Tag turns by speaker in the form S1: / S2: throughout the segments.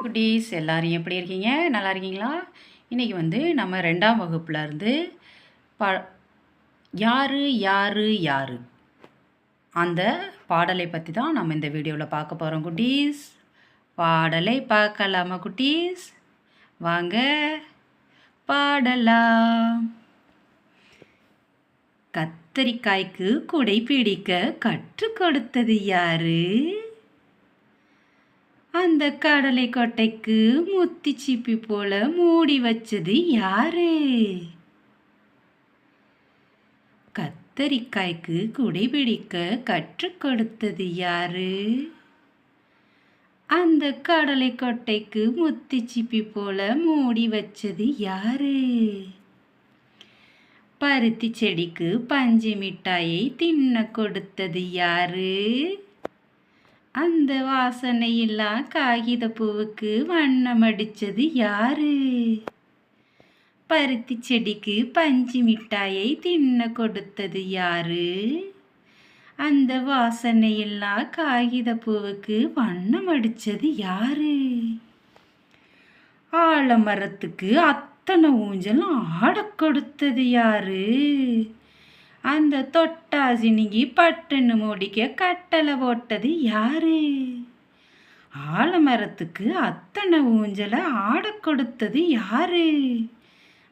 S1: குட்டீஸ் எல்லாரும் எப்படி இருக்கீங்க? நல்லா இருக்கீங்களா? இன்றைக்கி வந்து நம்ம 2ஆம் வகுப்புல இருந்து ப யாரு யாரு யாரு அந்த பாடலை பற்றி தான் நம்ம இந்த வீடியோவில் பார்க்க போகிறோம் குட்டீஸ். பாடலை பார்க்கலாமா குட்டீஸ்? வாங்க பாடலாம். கத்தரிக்காய்க்கு குடை பிடிக்க கற்றுக் கொடுத்தது யாரு? அந்த கடலை கொட்டைக்கு முத்தி சிப்பி போல மூடி வச்சது யாரு? கத்தரிக்காய்க்கு குடை பிடிக்க கற்றுக் கொடுத்தது யாரு? அந்த கடலை கொட்டைக்கு முத்தி சிப்பி போல மூடி வச்சது யாரு? பருத்தி செடிக்கு பஞ்சு மிட்டாயை தின்ன கொடுத்தது யாரு? அந்த வாசனையில்லா காகித பூவுக்கு வண்ணம் அடிச்சது யாரு? பருத்தி செடிக்கு பஞ்சு மிட்டாயை தின்ன கொடுத்தது யாரு? அந்த வாசனையில்லா காகித பூவுக்கு வண்ணம் அடிச்சது யாரு? ஆலமரத்துக்கு அத்தனை ஊஞ்சலும் ஆடக் கொடுத்தது யாரு? அந்த தொட்டாசினிங்கி பட்டுன்னு மூடிக்க கட்டளை போட்டது யாரு? ஆலமரத்துக்கு அத்தனை ஊஞ்சலை ஆடக் கொடுத்தது யாரு?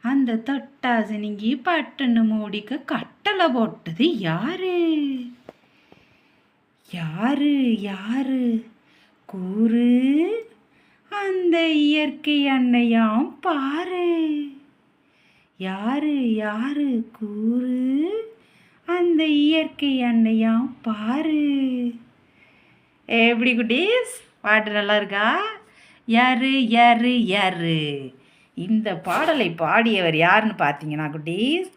S1: அந்த தொட்டாசினிங்கி பட்டுன்னு மூடிக்க கட்டளை போட்டது யாரு? யாரு யாரு கூறு, அந்த இயற்கை அன்னையாம் பாரு. யாரு யாரு கூறு, அந்த இயற்கை அன்னையாம் பாரு. எப்படி குட்டீஸ்? பாட்டு நல்லா இருக்கா? யாரு யாரு யாரு? இந்த பாடலை பாடியவர் யாருன்னு பார்த்தீங்கன்னா குட்டீஸ்,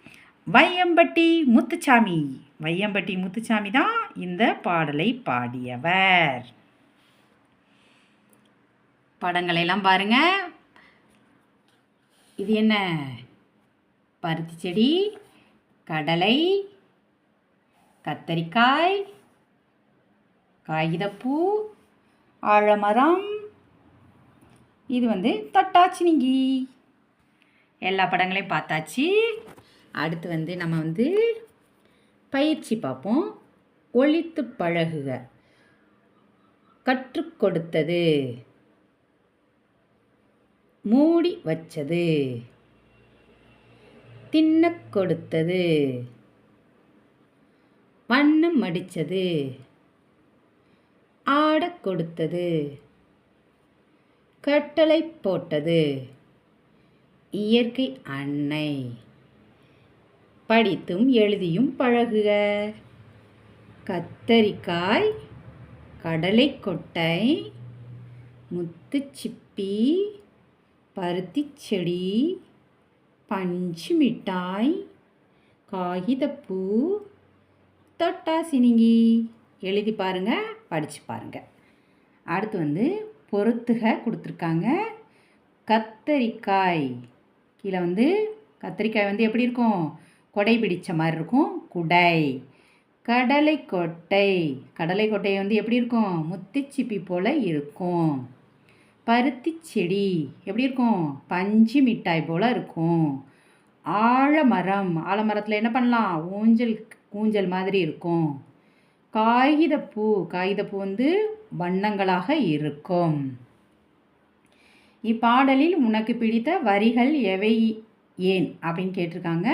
S1: வையம்பட்டி முத்துச்சாமி. வையம்பட்டி முத்துச்சாமி தான் இந்த பாடலை பாடியவர். படங்களெல்லாம் பாருங்க. இது என்ன? பருத்தி செடி, கடலை, கத்தரிக்காய், காகிதப்பூ, ஆழமரம், இது வந்து தொட்டாச்சினிங்கி. எல்லா படங்களையும் பார்த்தாச்சு. அடுத்து வந்து நம்ம வந்து பயிற்சி பார்ப்போம். ஒலித்து பழகுக. கற்றுக் கொடுத்தது, மூடி வச்சது, தின்னக் கொடுத்தது, வண்ணம் அடித்தது, ஆடக் கொடுத்தது, கட்டளை போட்டது, இயற்கை அன்னை. படித்தும் எழுதியும் பழகுக. கத்தரிக்காய், கடலை கொட்டை, முத்துச்சிப்பி, பருத்தி செடி, பஞ்சு மிட்டாய், காகிதப்பூ, தொட்டாசினிங்கி. எழுதி பாருங்கள், படித்து பாருங்கள். அடுத்து வந்து பொறுத்துக கொடுத்துருக்காங்க. கத்தரிக்காய் கீழே வந்து கத்தரிக்காய் வந்து எப்படி இருக்கும்? கொடை பிடிச்ச மாதிரி இருக்கும், குடை. கடலை கொட்டை, கடலை கொட்டை வந்து எப்படி இருக்கும்? முத்துச்சிப்பி போல் இருக்கும். பருத்தி செடி எப்படி இருக்கும்? பஞ்சு மிட்டாய் போல் இருக்கும். ஆழமரம், ஆலமரத்தில் என்ன பண்ணலாம்? ஊஞ்சல் மாதிரி இருக்கும். காகிதப்பூ, காகிதப்பூ வந்து வண்ணங்களாக இருக்கும். இப்பாடலில் உனக்கு பிடித்த வரிகள் எவை, ஏன் அப்படின்னு கேட்டிருக்காங்க.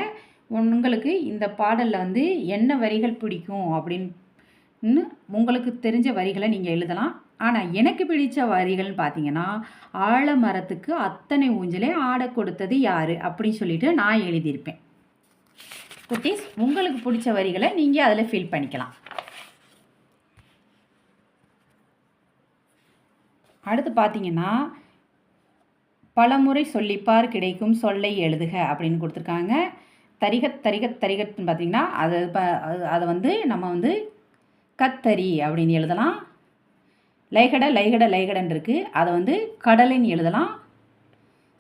S1: உங்களுக்கு இந்த பாடலில் வந்து என்ன வரிகள் பிடிக்கும் அப்படின்னு உங்களுக்கு தெரிஞ்ச வரிகளை நீங்கள் எழுதலாம். ஆனால் எனக்கு பிடித்த வரிகள்னு பார்த்தீங்கன்னா, ஆழமரத்துக்கு அத்தனை ஊஞ்சலை ஆட கொடுத்தது யார் அப்படின்னு சொல்லிட்டு நான் எழுதியிருப்பேன். குட்டீஸ், உங்களுக்கு பிடிச்ச வரிகளை நீங்கள் அதில் ஃபில் பண்ணிக்கலாம். அடுத்து பார்த்தீங்கன்னா, பலமுறை சொல்லிப்பார் கிடைக்கும் சொல்லை எழுதுக அப்படின்னு கொடுத்துருக்காங்க. தரிகத்துன்னு பார்த்தீங்கன்னா அதை வந்து நம்ம வந்து கத்தரி அப்படின்னு எழுதலாம். லைகடன்னு இருக்குது, அதை வந்து கடலைன்னு எழுதலாம்.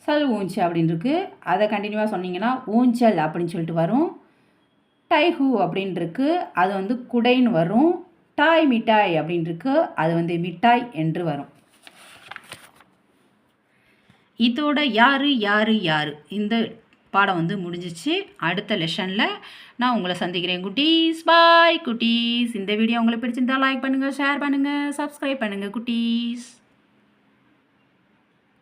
S1: சல் ஊஞ்சு அப்படின்னு இருக்குது, அதை கண்டினியூவாக சொன்னீங்கன்னா ஊஞ்சல் அப்படின்னு சொல்லிட்டு வரும். டைஹூ அப்படின்ருக்கு, அது வந்து குடைன்னு வரும். டாய் மிட்டாய் அப்படின்ருக்கு, அது வந்து மிட்டாய் என்று வரும். இதோட யாரு யாரு யாரு இந்த பாடம் வந்து முடிஞ்சிச்சு. அடுத்த லெசனில் நான் உங்களை சந்திக்கிறேன் குட்டீஸ். பாய் குட்டீஸ். இந்த வீடியோ உங்களுக்கு பிடிச்சிருந்தா லைக் பண்ணுங்கள், ஷேர் பண்ணுங்கள், சப்ஸ்கிரைப் பண்ணுங்கள் குட்டீஸ்.